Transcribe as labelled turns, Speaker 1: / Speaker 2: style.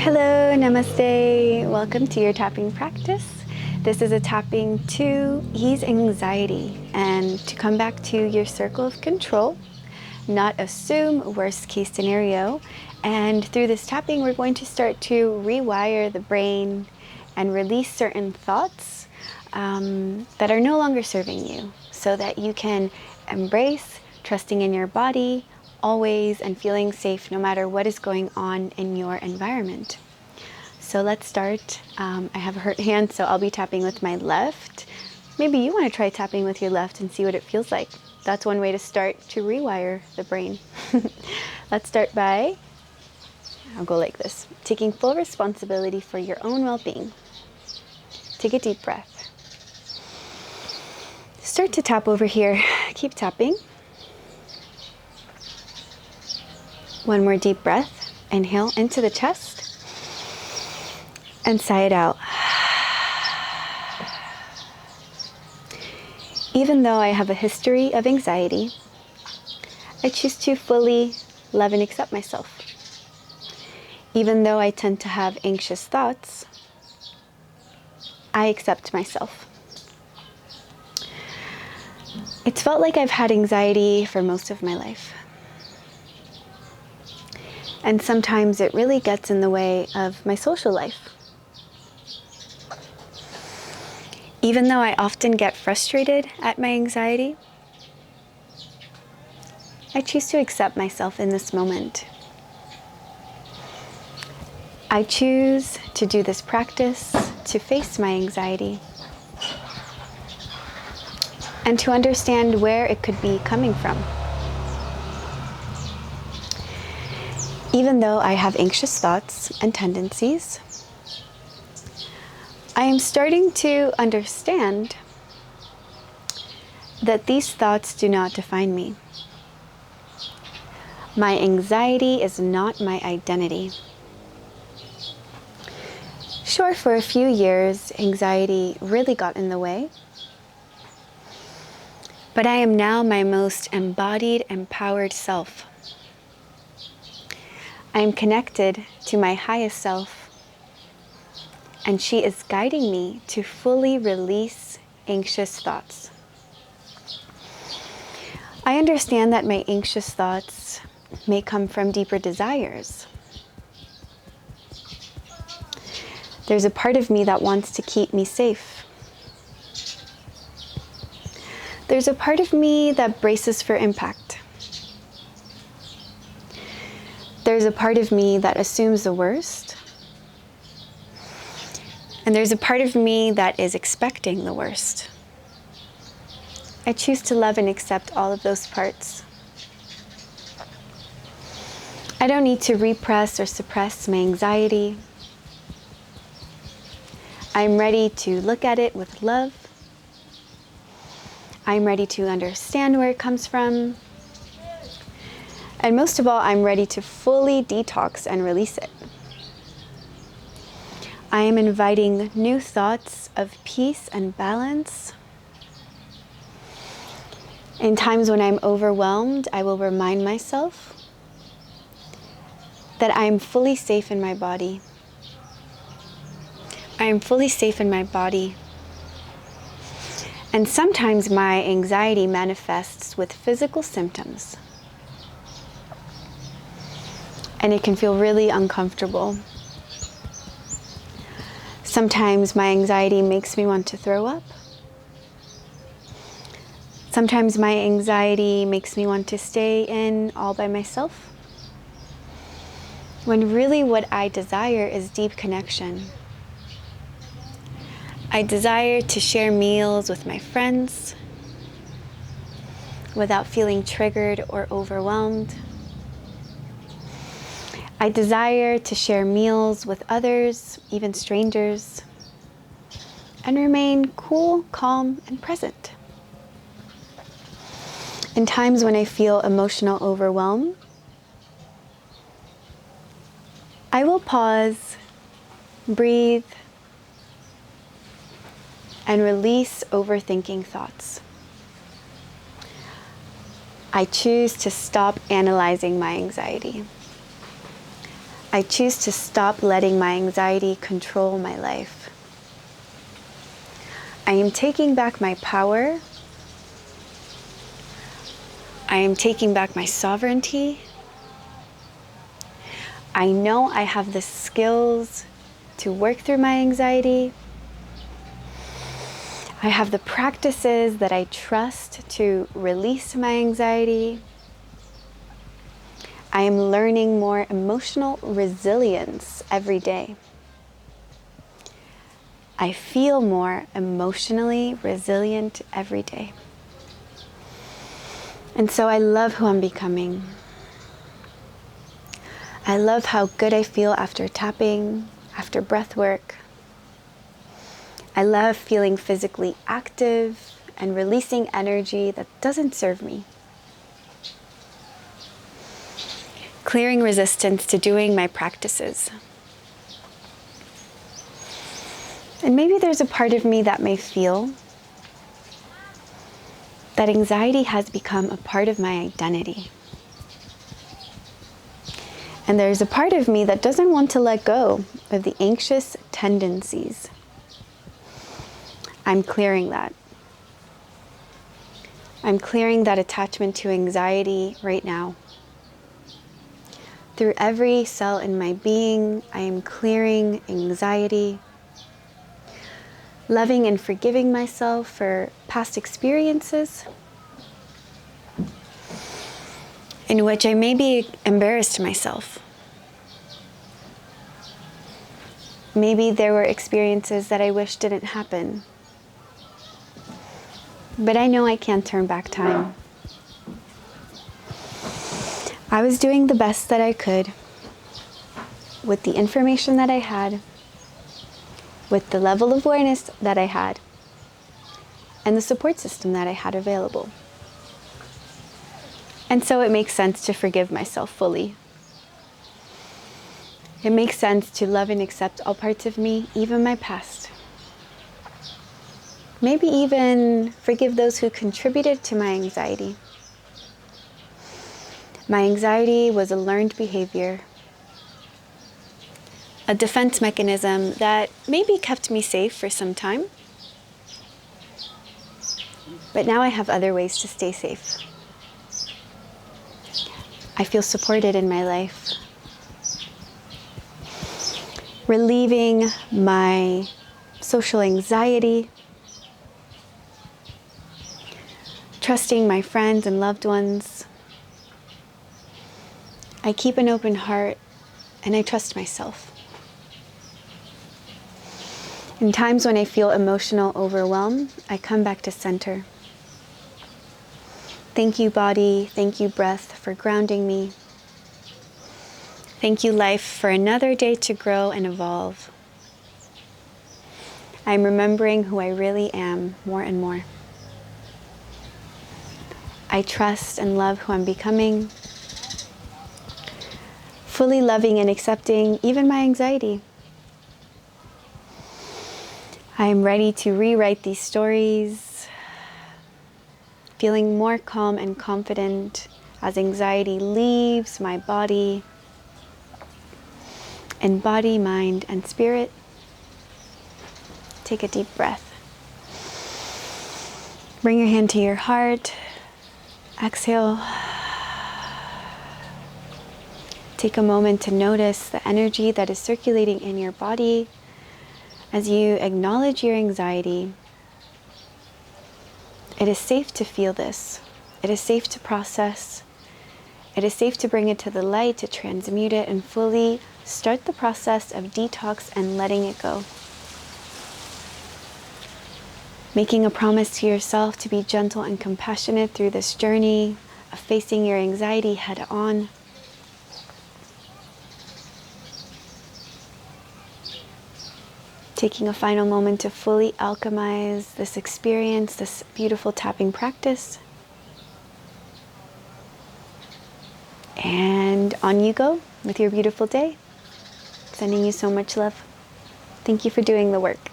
Speaker 1: Hello, namaste. Welcome to your tapping practice. This is a tapping to ease anxiety and to come back to your circle of control, not assume worst case scenario. And through this tapping, we're going to start to rewire the brain and release certain thoughts that are no longer serving you so that you can embrace trusting in your body, always, and feeling safe no matter what is going on in your environment. So let's start. I have a hurt hand, so I'll be tapping with my left. Maybe you want to try tapping with your left and see what it feels like. That's one way to start to rewire the brain. Let's start by, I'll go like this, taking full responsibility for your own well-being. Take a deep breath. Start to tap over here. Keep tapping. One more deep breath. Inhale into the chest and sigh it out. Even though I have a history of anxiety, I choose to fully love and accept myself. Even though I tend to have anxious thoughts, I accept myself. It's felt like I've had anxiety for most of my life. And sometimes it really gets in the way of my social life. Even though I often get frustrated at my anxiety, I choose to accept myself in this moment. I choose to do this practice to face my anxiety and to understand where it could be coming from. Even though I have anxious thoughts and tendencies, I am starting to understand that these thoughts do not define me. My anxiety is not my identity. Sure, for a few years, anxiety really got in the way, but I am now my most embodied, empowered self. I am connected to my highest self, and she is guiding me to fully release anxious thoughts. I understand that my anxious thoughts may come from deeper desires. There's a part of me that wants to keep me safe. There's a part of me that braces for impact. There's a part of me that assumes the worst. And there's a part of me that is expecting the worst. I choose to love and accept all of those parts. I don't need to repress or suppress my anxiety. I'm ready to look at it with love. I'm ready to understand where it comes from. And most of all, I'm ready to fully detox and release it. I am inviting new thoughts of peace and balance. In times when I'm overwhelmed, I will remind myself that I am fully safe in my body. I am fully safe in my body. And sometimes my anxiety manifests with physical symptoms. And it can feel really uncomfortable. Sometimes my anxiety makes me want to throw up. Sometimes my anxiety makes me want to stay in all by myself. When really what I desire is deep connection. I desire to share meals with my friends without feeling triggered or overwhelmed. I desire to share meals with others, even strangers, and remain cool, calm, and present. In times when I feel emotional overwhelm, I will pause, breathe, and release overthinking thoughts. I choose to stop analyzing my anxiety. I choose to stop letting my anxiety control my life. I am taking back my power. I am taking back my sovereignty. I know I have the skills to work through my anxiety. I have the practices that I trust to release my anxiety. I am learning more emotional resilience every day. I feel more emotionally resilient every day. And so I love who I'm becoming. I love how good I feel after tapping, after breath work. I love feeling physically active and releasing energy that doesn't serve me. Clearing resistance to doing my practices. And maybe there's a part of me that may feel that anxiety has become a part of my identity. And there's a part of me that doesn't want to let go of the anxious tendencies. I'm clearing that. I'm clearing that attachment to anxiety right now. Through every cell in my being, I am clearing anxiety, loving and forgiving myself for past experiences in which I maybe embarrassed myself. Maybe there were experiences that I wish didn't happen. But I know I can't turn back time. I was doing the best that I could with the information that I had, with the level of awareness that I had, and the support system that I had available. And so it makes sense to forgive myself fully. It makes sense to love and accept all parts of me, even my past. Maybe even forgive those who contributed to my anxiety. My anxiety was a learned behavior, a defense mechanism that maybe kept me safe for some time. But now I have other ways to stay safe. I feel supported in my life. Relieving my social anxiety. Trusting my friends and loved ones. I keep an open heart and I trust myself. In times when I feel emotional overwhelm, I come back to center. Thank you, body. Thank you, breath, for grounding me. Thank you, life, for another day to grow and evolve. I'm remembering who I really am more and more. I trust and love who I'm becoming, fully loving and accepting even my anxiety. I am ready to rewrite these stories, feeling more calm and confident as anxiety leaves my body, and body, mind, and spirit. Take a deep breath. Bring your hand to your heart. Exhale. Take a moment to notice the energy that is circulating in your body as you acknowledge your anxiety. It is safe to feel this. It is safe to process. It is safe to bring it to the light, to transmute it, and fully start the process of detox and letting it go. Making a promise to yourself to be gentle and compassionate through this journey of facing your anxiety head on. Taking a final moment to fully alchemize this experience, this beautiful tapping practice. And on you go with your beautiful day. Sending you so much love. Thank you for doing the work.